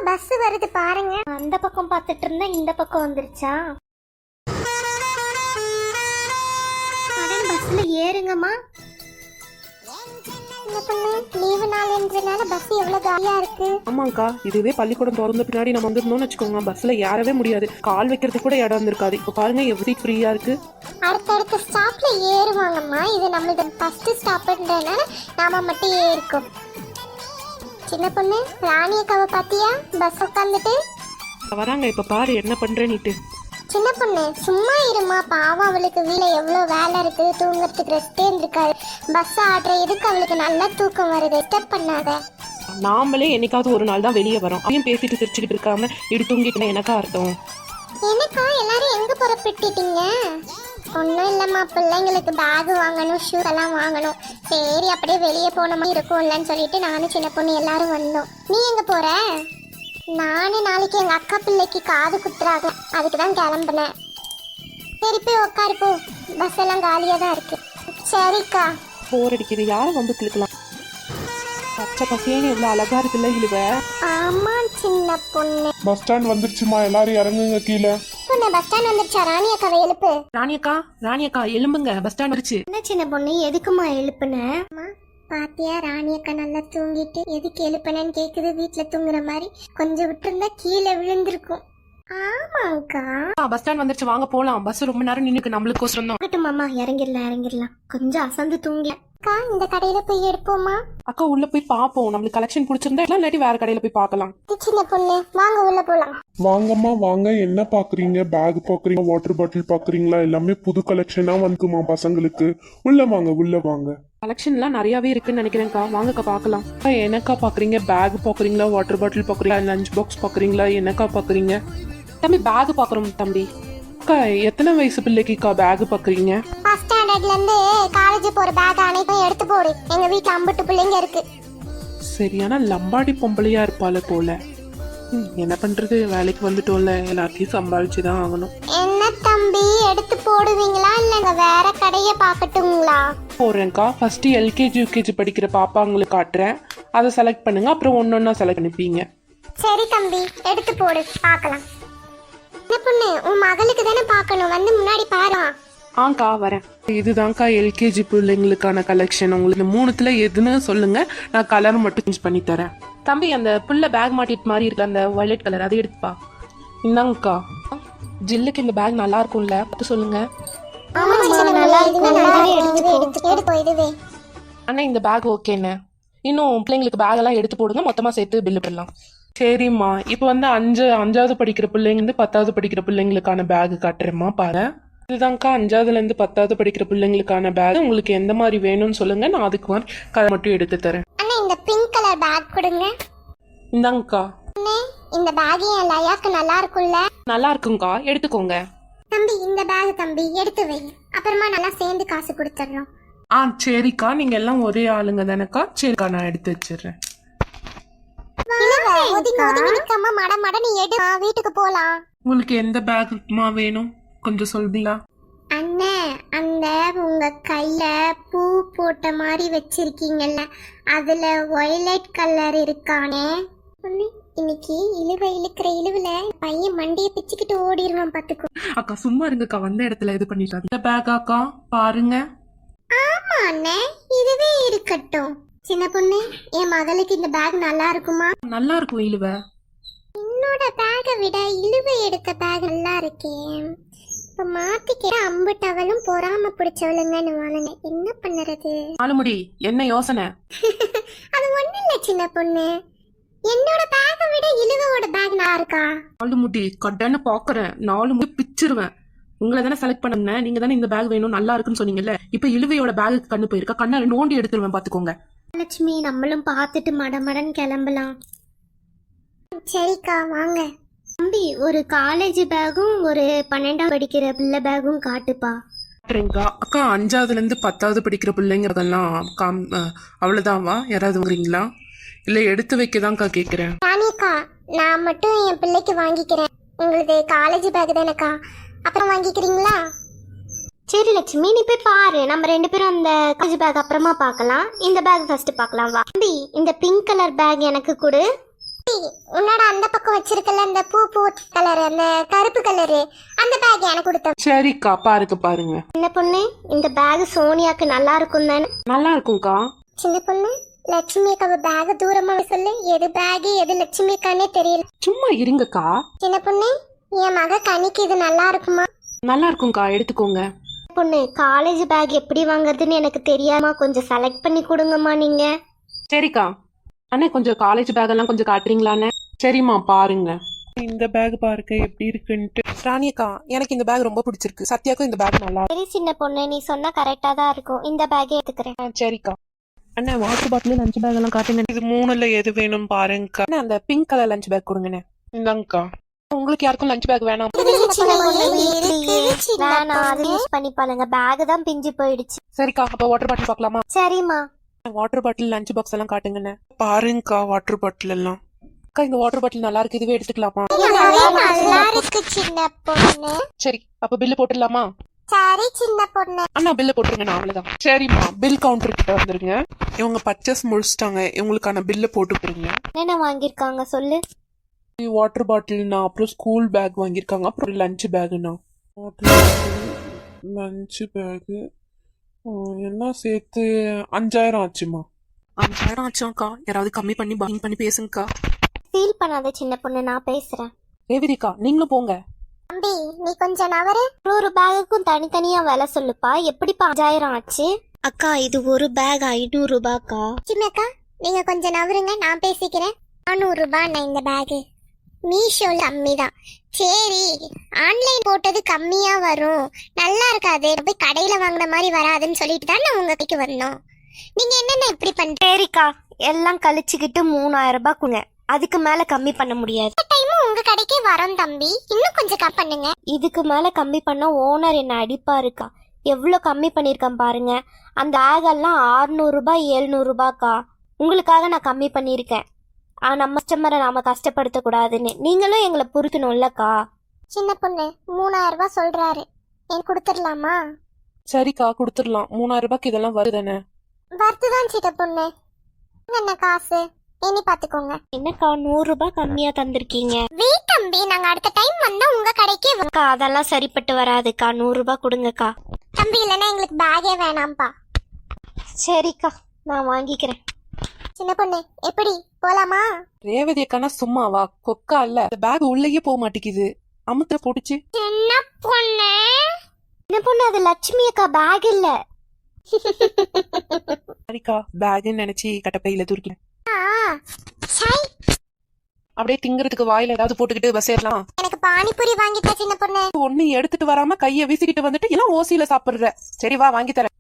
Bus வருது பாருங்க. அந்த பக்கம் பார்த்துட்டு இருந்தா இந்த பக்கம் வந்துருச்சா? பஸ்ல ஏறுங்கம்மா. லீவு நாள்ன்றனால பஸ் எவ்வளவு காலியா இருக்கு. ஆமாங்கக்கா, இதுவே பள்ளிக்கூடம் திறந்த பின்னாடி நம்ம வந்துருந்தோம்னு வச்சுக்கோங்க, பஸ்ல ஏறவே முடியாது, கால் வைக்கிறதுக்கு கூட இடம் இருந்திருக்காது. இப்ப பாருங்க எவ்வளவு ஃப்ரீயா இருக்கு. அடுத்தடுத்த ஸ்டாப்ல ஏறுவாங்கம்மா. இது நம்மளோட ஃபர்ஸ்ட் ஸ்டாப்ன்றனால நாம மட்டும் ஏறிக்கோம். சின்ன பொண்ணு ராணி அக்காவை பாத்தியா? பஸ் உட்காந்துட்டு வராங்க. இப்ப பாரு என்ன பண்றேன்னுட்டு. சின்ன பொண்ணு சும்மா இருமா, பாவம், அவளுக்கு வீல எவ்வளவு வேலை இருக்கு, தூங்குறதுக்கு ரெஸ்டே இருக்காது. பஸ் ஆடுற எதுக்கு அவளுக்கு நல்லா தூக்கம் வருது, டிஸ்டர்ப் பண்ணாத. நாமளே என்னைக்காவது ஒரு நாள் தான் வெளியே வரோம், அதையும் பேசிட்டு சிரிச்சுக்கிட்டு இருக்காம இடி தூங்கிட்டு எனக்கா அர்த்தம். எனக்கா எல்லாரும் எங்க புறப்பட்டுட்டீங்க? ஒன்றும் இல்லைம்மா, பிள்ளைங்களுக்கு பேக் வாங்கணும், ஷூ எல்லாம் வாங்கணும். சரி அப்படியே வெளியே போன மாதிரி இருக்கும் இல்லைன்னு சொல்லிட்டு நானும் சின்ன பொண்ணு எல்லாரும் வந்தோம். நீ எங்க போற? நானும் நாளைக்கு எங்க அக்கா பிள்ளைக்கு காது குத்துறாங்க, அதுக்கு தான் கிளம்புனேன். சரி போய் உட்காரு போ, பஸ் எல்லாம் காலியா தான் இருக்கு. சரிக்கா. போர் அடிக்குது, யாரும் வந்து கிழக்கலாம். பச்சை பசேன்னு எவ்வளவு அழகா இருக்குல்ல இழுவ. ஆமா சின்ன பொண்ணு. பஸ் ஸ்டாண்ட் வந்துருச்சுமா, எல்லாரும் இறங்குங்க கீழே. பொண்ணு பஸ் ஸ்டாண்ட் வந்துருச்சா? ராணி அக்காவை எழுப்பு. ராணி அக்கா எழும்புங்க, பஸ் ஸ்டாண்ட் வந்துருச்சு. என்ன சின்ன பொண்ணு எதுக்குமா எழுப்புன? பாத்தியா ராணி அக்கா நல்லா தூங்கிட்டு எதுக்கு எழுப்புனேன்னு கேக்குது. வீட்டுல தூங்குற மாதிரி கொஞ்சம் விட்டுருந்தா கீழே விழுந்திருக்கும். ஆமாங்கக்கா. பஸ் ஸ்டாண்ட் வந்துருச்சு, வாங்க போலாம். பஸ் ரொம்ப நேரம் நின்னுக்கு, நம்மளுக்கு கோசரம் தான். இருக்கட்டும் மாமா, இறங்கிடலாம். கொஞ்சம் அசந்து தூங்கல. அக்கா இந்த கடையில போய் எடுப்போமா? அக்கா உள்ள போய் பாப்போம், நம்மளுக்கு கலெக்ஷன் பிடிச்சிருந்தா இல்லாட்டி வேற கடையில போய் பார்க்கலாம். சின்ன பொண்ணு வாங்க உள்ள போலாம். வாங்கம்மா வாங்க. என்ன பாக்குறீங்க? பேக் பாக்குறீங்க, வாட்டர் பாட்டில் பாக்குறீங்களா? எல்லாமே புது கலெக்ஷனா வந்துக்குமா பசங்களுக்கு. உள்ள வாங்க உள்ள வாங்க. கலெக்ஷன்லாம் நிறையவே இருக்குன்னு நினைக்கிறேன்க்கா, வாங்கக்கா பார்க்கலாம். என்னக்கா பாக்குறீங்க? பேக் பாக்குறீங்களா, வாட்டர் பாட்டில் பாக்குறீங்களா, லஞ்ச் பாக்ஸ் பாக்குறீங்களா, என்னக்கா பாக்குறீங்க? தம்பி பேக் பாக்குறோம் தம்பி. அக்கா எத்தனை வயசு பிள்ளைக்குக்கா பேக் பாக்குறீங்க? ஃபர்ஸ்ட் ஸ்டாண்டர்ட்ல இருந்து காலேஜ் போற பேக் அனைத்தும் எடுத்து போடு. எங்க வீட்ல 50 பிள்ளைங்க இருக்கு. சரியான லம்பாடி பொம்பளையா இருப்பால போல. என்ன பண்றது, வேலைக்கு வந்துட்டோம்ல, எல்லாத்தையும் சம்பாதிச்சுதான் ஆகணும். என்ன தம்பி எடுத்து போடுவீங்களா இல்லங்க வேற கடைய பாக்கட்டுங்களா? போறேன்க்கா. ஃபர்ஸ்ட் எல்கேஜி யூகேஜி படிக்கிற பாப்பாங்களுக்கு காட்டுறேன், அதை செலக்ட் பண்ணுங்க, அப்புறம் ஒன்னொன்னா செலக்ட் பண்ணிப்பீங்க. சரி தம்பி எடுத்து போடு பார்க்கலாம். என்ன பொண்ணு உன் மகளுக்கு தானே பார்க்கணும், வந்து முன்னாடி பாரு. ஆங்க்கா வரேன். இதுதான்க்கா எல்கேஜி பிள்ளைங்களுக்கான கலெக்ஷன். உங்களுக்கு மூணுத்துல எதுன்னு சொல்லுங்க, நான் கலர் மட்டும் சேஞ்ச் பண்ணி தரேன். தம்பி அந்த புள்ள பேக் மாட்டிட்டு மாதிரி இருக்கு, அந்த வயலட் கலர், அதை எடுத்துப்பா. இந்தாங்கக்கா. ஜில்லுக்கு இந்த பேக் நல்லா இருக்கும்ல, பார்த்து சொல்லுங்க. அண்ணா இந்த பேக் ஓகேண்ணே, இன்னும் பிள்ளைங்களுக்கு பேக் எல்லாம் எடுத்து போடுங்க, மொத்தமா சேர்த்து பில்லு பண்ணலாம். சரிம்மா. இப்போ வந்து அஞ்சாவது படிக்கிற பிள்ளைங்க 10வது படிக்கிற பிள்ளைங்களுக்கான பேக் காட்டுறேம்மா, பாரு. இதுதான்க்கா 5வதுல இருந்து 10வது படிக்கிற பிள்ளைங்களுக்கான பேக். உங்களுக்கு எந்த மாதிரி வேணும்னு சொல்லுங்க, நான் அதுக்கு மாதிரி கலர் மட்டும் எடுத்து தரேன். அண்ணா இந்த பிங்க் கலர் பேக் கொடுங்க. இந்தாங்கக்கா. இந்த பேக் என் லயாக்கு நல்லா இருக்கும்ல? நல்லா இருக்குங்கக்கா, எடுத்துக்கோங்க. தம்பி இந்த பேக் தம்பி எடுத்து வை, அப்புறமா நல்லா சேர்ந்து காசு கொடுத்துறோம். சரிக்கா, நீங்க எல்லாம் ஒரே ஆளுங்க தானேக்கா? சரிக்கா நான் எடுத்து வச்சிடுறேன். வீட்டுக்கு போலாம். உங்களுக்கு எந்த பேக்மா வேணும் கொஞ்சம் சொல்றீங்களா? அண்ணே அந்த உங்க கையில பூ போட்ட மாதிரி வச்சிருக்கீங்கல்ல, அதுல வயலட் கலர் இருக்கானே. இன்னைக்கு இழுக்கிற இழுவுல பையன் மண்டிய பிச்சுக்கிட்டு ஓடிடுவான் பாத்துக்கோ. அக்கா சும்மா இருங்கக்கா, வந்த இடத்துல இது பண்ணிட்டாங்க. இந்த பேக் அக்கா பாருங்க. ஆமா அண்ணே இதுவே இருக்கட்டும். சின்ன பொண்ணு என் மகளுக்கு இந்த பேக் நல்லா இருக்குமா? நல்லா இருக்கும் இழுவ. என்னோட பேக்கை விட இழுவை எடுத்த பேக் நல்லா இருக்கேன். இப்ப மாத்திக்கிற அம்பு டவலும் பொறாம பிடிச்சவளுங்கன்னு வாங்க, என்ன பண்ணுறது? ஆளுமுடி என்ன யோசனை? அது ஒண்ணு இல்ல சின்ன பொண்ணு, என்னோட பேக்கை விட இழுவோட பேக் நல்லா இருக்கா? ஆளுமுடி கட்டன்னு பாக்குறேன், 4 முடி பிச்சிருவேன். உங்களை தானே செலக்ட் பண்ண, நீங்க தானே இந்த பேக் வேணும் நல்லா இருக்குன்னு சொன்னீங்கல்ல. இப்ப இழுவையோட பேக்கு கண்ணு போயிருக்கா, கண்ணை நோண்டி எடுத்துருவேன் பாத்துக்கோங்க. லட்சுமி நம்மளும் பார்த்துட்டு மடமடன் கிளம்பலாம். சரிக்கா வாங்க. தம்பி ஒரு காலேஜ் பேக்கும் ஒரு 12வது படிக்கிற பிள்ளை பேக்கும் காட்டுப்பா. அக்கா 5வதுல இருந்து 10வது படிக்கிற பிள்ளைங்கிறதெல்லாம் அவ்வளவுதான்வா? யாராவதுங்கிறீங்களா இல்ல எடுத்து வைக்கதான்க்கா கேக்குறேன். ராணிக்கா நான் மட்டும் என் பிள்ளைக்கு வாங்கிக்கிறேன். உங்களுக்கு காலேஜ் பேக் தானேக்கா, அப்புறம் வாங்கிக்கிறீங்களா? சரி லட்சுமி, நீ போய் பாரு. நம்ம 2 பேரும் அந்த காலேஜ் பேக் அப்புறமா பார்க்கலாம். இந்த பேக் ஃபர்ஸ்ட் பார்க்கலாம் வா. தம்பி, இந்த பிங்க் கலர் பேக் எனக்கு கொடு. உன்னோட அந்த பக்கம் வச்சிருக்கல இந்த பூ கலர், அந்த கருப்பு கலரு, அந்த பேக் எனக்கு கொடுத்த. சரிக்கா, பாருங்க. சின்ன பொண்ணு, இந்த பேக் சோனியாக்கு நல்லா இருக்கும் தானே? நல்லா இருக்கும்க்கா. சின்ன பொண்ணு, லட்சுமி அக்காவை பேக் தூரமா சொல்லு. எது பேக் எது லட்சுமி அக்கானே தெரியல. சும்மா இருங்கக்கா. சின்ன பொண்ணு, என் மக கனிக்கு இது நல்லா இருக்குமா? நல்லா இருக்கும்க்கா, எடுத்துக்கோங்க. பொண்ணு, காலேஜ் பேக் எப்படி வாங்குறதுன்னு எனக்கு தெரியாமா, கொஞ்சம் செலக்ட் பண்ணி கொடுங்கம்மா நீங்க. சரிக்கா. அண்ணே, கொஞ்சம் காலேஜ் பேக் எல்லாம் கொஞ்சம் காட்டுறீங்களாண்ணே? சரிம்மா, பாருங்க. இந்த பேக் பாருங்க எப்படி இருக்குன்ட்டு. ராணியக்கா, எனக்கு இந்த பேக் ரொம்ப பிடிச்சிருக்கு. சத்யாக்கும் இந்த பேக் நல்லா சரி சின்ன பொண்ணு, நீ சொன்னா கரெக்டா தான் இருக்கும். இந்த பேக்கே எடுத்துக்கிறேன். சரிக்கா. அண்ணா, வாட்டர் பாட்டில் லஞ்ச் பேக் எல்லாம் காட்டுங்க. இது 3ல எது வேணும் பாருங்கக்கா. அண்ணா, அந்த பிங்க் கலர் லஞ்ச் பேக் கொடுங்கண்ணே. இந்தாங்கக்கா. உங்களுக்கு யாருக்கும் லஞ்ச் பேக் வேணாம்? பேக் தான் பிஞ்சு போயிடுச்சு. சரிக்கா, அப்ப வாட்டர் பாட்டில் பார்க்கலாமா? சரிம்மா. வாட்டர் பாட்டில் லஞ்ச் பாக்ஸ் எல்லாம் காட்டுங்கண்ணே. பாருங்கக்கா, வாட்டர் பாட்டில் எல்லாம். அக்கா, இந்த வாட்டர் பாட்டில் நல்லா இருக்கு, இதுவே எடுத்துக்கலாமா? நல்லா இருக்கு சின்ன பொண்ணு. சரி, அப்ப பில்லு போட்டுடலாமா? சரி சின்ன பொண்ணு. அண்ணா, பில்லு போட்டுருங்க. அவ்வளவுதான். சரிம்மா, பில் கவுண்டர் கிட்ட வந்துருங்க. இவங்க பர்ச்சேஸ் முடிச்சிட்டாங்க. இவங்களுக்கான பில்லு போட்டுக்கிறீங்க. என்ன வாங்கிருக்காங்க சொல்லு. வாட்டர் பாட்டில்னா, அப்புறம் ஸ்கூல் பேக் வாங்கியிருக்காங்க, அப்புறம் லஞ்ச் பேக்குண்ணா. லஞ்ச் பேக்கு எல்லாம் சேர்த்து 5000 ஆச்சுமா. 5000 ஆச்சாக்கா? யாராவது கம்மி பண்ணி பாயிங் பண்ணி பேசுங்கக்கா. ஃபீல் பண்ணாத சின்ன பொண்ணு, நான் பேசுறேன். ரேவதிக்கா, நீங்களும் போங்க. தம்பி, நீ கொஞ்சம் நவரு. ஒரு பேக்குக்கும் தனித்தனியா விலை சொல்லுப்பா. எப்படிப்பா 5000 ஆச்சு? அக்கா, இது ஒரு பேக் 500 ரூபாய்க்கா. சின்னக்கா, நீங்க கொஞ்சம் நவருங்க, நான் பேசிக்கிறேன். 400 ரூபாய் இந்த பேகு. மீஷோல கம்மி தான். சரி, ஆன்லைன் போட்டது கம்மியா வரும், நல்லா இருக்காது, போய் கடையில வாங்கின மாதிரி வராதுன்னு சொல்லிட்டு தான் நான் உங்க கைக்கு வந்தோம். நீங்க என்னென்ன இப்படி பண்றீங்க? சரிக்கா, எல்லாம் கழிச்சுக்கிட்டு 3000 ரூபாய் கொடுங்க. அதுக்கு மேல கம்மி பண்ண முடியாது. டைமும் உங்க கடைக்கே வரோம் தம்பி, இன்னும் கொஞ்சம் கம்மி பண்ணுங்க. இதுக்கு மேல கம்மி பண்ண ஓனர் என்ன அடிப்பாருக்கா. எவ்வளவு கம்மி பண்ணிருக்கேன் பாருங்க. அந்த ஆகெல்லாம் 600 ரூபாய் 700 ரூபாய்க்கா. உங்களுக்காக நான் கம்மி பண்ணிருக்கேன். நம்ம கஸ்டமரை நாம கஷ்டப்படுத்த கூடாதுன்னு நீங்களும் எங்களை புரிக்கணும்லக்கா. சின்ன பொண்ணு, 3000 ரூபாய் சொல்றாரு, எனக்கு கொடுத்துடலாமா? சரிக்கா, கொடுத்துடலாம். 3000 ரூபாய்க்கு இதெல்லாம் வருதானே? வருதுதான் சின்ன பொண்ணு. என்ன காசு எண்ணி பாத்துக்கோங்க. என்னக்கா, 100 ரூபாய் கம்மியா தந்திருக்கீங்க. வெயிட் தம்பி, நாங்க அடுத்த டைம் வந்தா உங்க கடைக்கே அக்கா, அதெல்லாம் சரிப்பட்டு வராதுக்கா. 100 ரூபாய் கொடுங்கக்கா. தம்பி, இல்லைன்னா எங்களுக்கு பேக்கே வேணாம்ப்பா. சரிக்கா, நான் வாங்கிக்கிறேன். சின்ன பொண்ணு, எப்படி போலாமா? ரேவதி அக்கானா சும்மாவா? கொக்கா இல்ல, பேக் உள்ளேயே போக மாட்டேங்குது. அமுத்த போட்டுச்சு. சின்ன பொண்ணு, சின்ன பொண்ணு, அது லட்சுமி அக்கா பேக் இல்ல. சரிக்கா, பேக்னு நினைச்சு கட்டப்பையில தூக்கி சை, அப்படியே திங்கிறதுக்கு வாயில ஏதாவது போட்டுக்கிட்டு பஸ் ஏறலாம். எனக்கு பானிபூரி வாங்கிட்டா சின்ன பொண்ணு. ஒண்ணு எடுத்துட்டு வராம கைய வீசிக்கிட்டு வந்துட்டு எல்லாம் ஓசியில சாப்பிடுற. சரி வா, வாங்கி தரேன்.